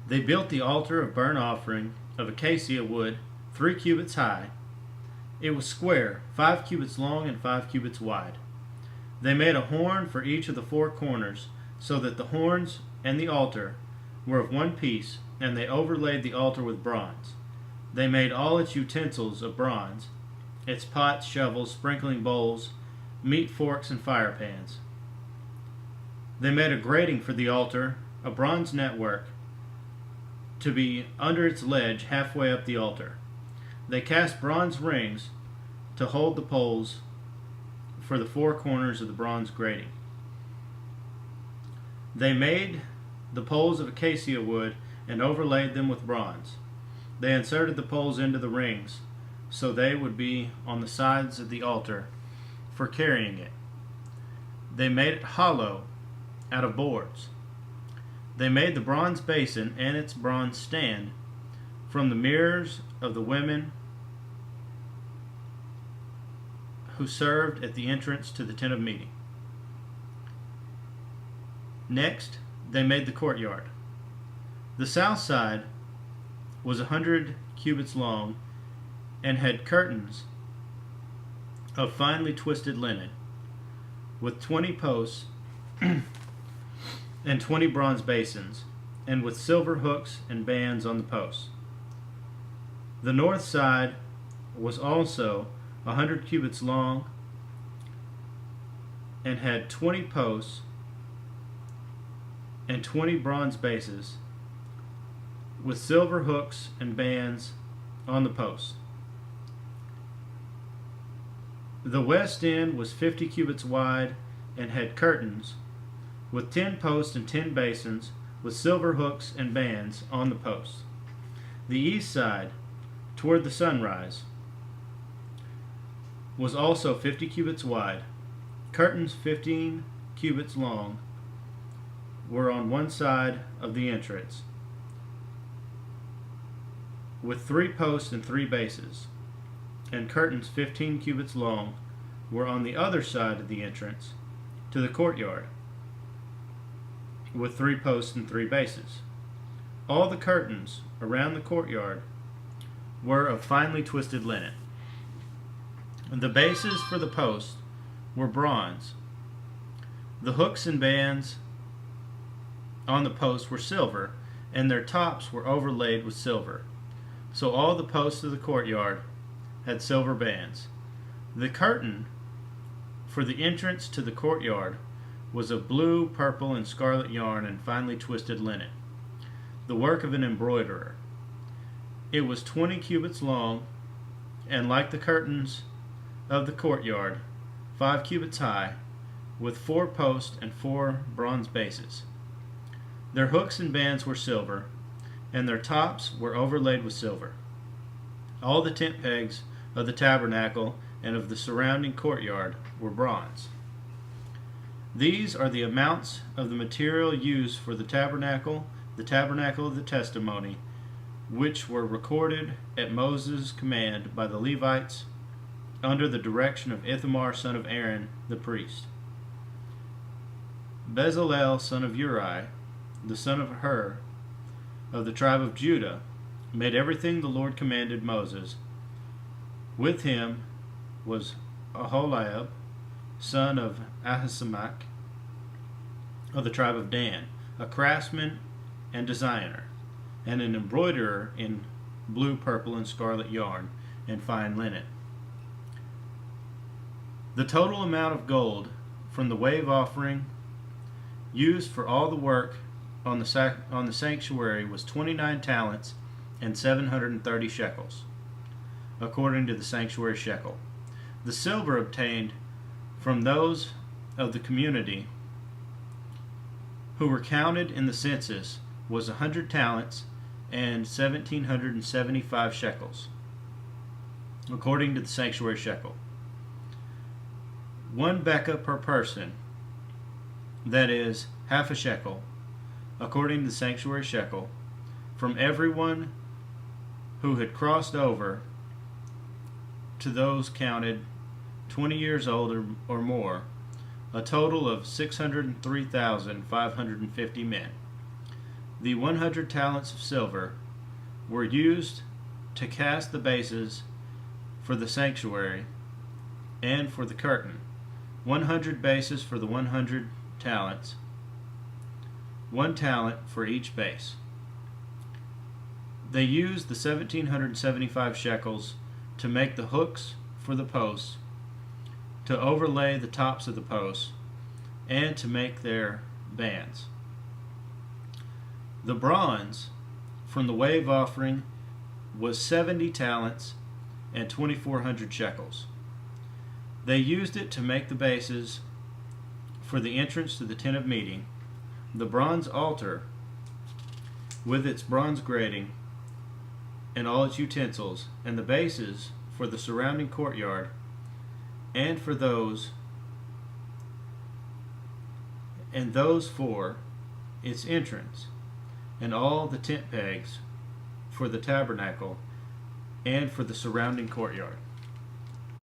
They built the altar of burnt offering of acacia wood 3 cubits high. It was square, 5 cubits long and 5 cubits wide. They made a horn for each of the 4 corners, so that the horns and the altar were of one piece, and they overlaid the altar with bronze. They made all its utensils of bronze, its pots, shovels, sprinkling bowls, meat forks, and fire pans. They made a grating for the altar, a bronze network, to be under its ledge halfway up the altar. They cast bronze rings to hold the poles for the 4 corners of the bronze grating. They made the poles of acacia wood and overlaid them with bronze. They inserted the poles into the rings, so they would be on the sides of the altar for carrying it. They made it hollow out of boards. They made the bronze basin and its bronze stand from the mirrors of the women who served at the entrance to the tent of meeting. Next, they made the courtyard. The south side was 100 cubits long and had curtains of finely twisted linen, with 20 posts and 20 bronze basins, and with silver hooks and bands on the posts. The north side was also 100 cubits long and had 20 posts and 20 bronze bases, with silver hooks and bands on the posts. The west end was 50 cubits wide and had curtains, with 10 posts and 10 basins, with silver hooks and bands on the posts. The east side, toward the sunrise, was also 50 cubits wide. Curtains 15 cubits long were on one side of the entrance, with 3 posts and 3 bases, and curtains 15 cubits long were on the other side of the entrance to the courtyard, with 3 posts and 3 bases. All the curtains around the courtyard were of finely twisted linen. The bases for the posts were bronze. The hooks and bands on the posts were silver, and their tops were overlaid with silver. So all the posts of the courtyard had silver bands. The curtain for the entrance to the courtyard was of blue, purple, and scarlet yarn and finely twisted linen, the work of an embroiderer. It was 20 cubits long, and like the curtains of the courtyard, 5 cubits high, with 4 posts and 4 bronze bases. Their hooks and bands were silver, and their tops were overlaid with silver. All the tent pegs of the tabernacle and of the surrounding courtyard were bronze. These are the amounts of the material used for the tabernacle of the testimony, which were recorded at Moses' command by the Levites under the direction of Ithamar son of Aaron the priest. Bezalel son of Uri, the son of Hur, of the tribe of Judah, made everything the Lord commanded Moses. With him was Aholiab, son of Ahisamach, of the tribe of Dan, a craftsman and designer, and an embroiderer in blue, purple, and scarlet yarn and fine linen. The total amount of gold from the wave offering used for all the work on the sanctuary was 29 talents and 730 shekels, according to the sanctuary shekel. The silver obtained from those of the community who were counted in the census was 100 talents and 1,775 shekels, according to the sanctuary shekel. 1 bekah per person, that is, half a shekel, according to the sanctuary shekel, from everyone who had crossed over to those counted 20 years old or more, a total of 603,550 men. The 100 talents of silver were used to cast the bases for the sanctuary and for the curtain. 100 bases for the 100 talents, 1 talent for each base. They used the 1,775 shekels to make the hooks for the posts, to overlay the tops of the posts, and to make their bands. The bronze from the wave offering was 70 talents and 2,400 shekels. They used it to make the bases for the entrance to the tent of meeting, the bronze altar with its bronze grating and all its utensils, and the bases for the surrounding courtyard, and those for its entrance, and all the tent pegs for the tabernacle and for the surrounding courtyard.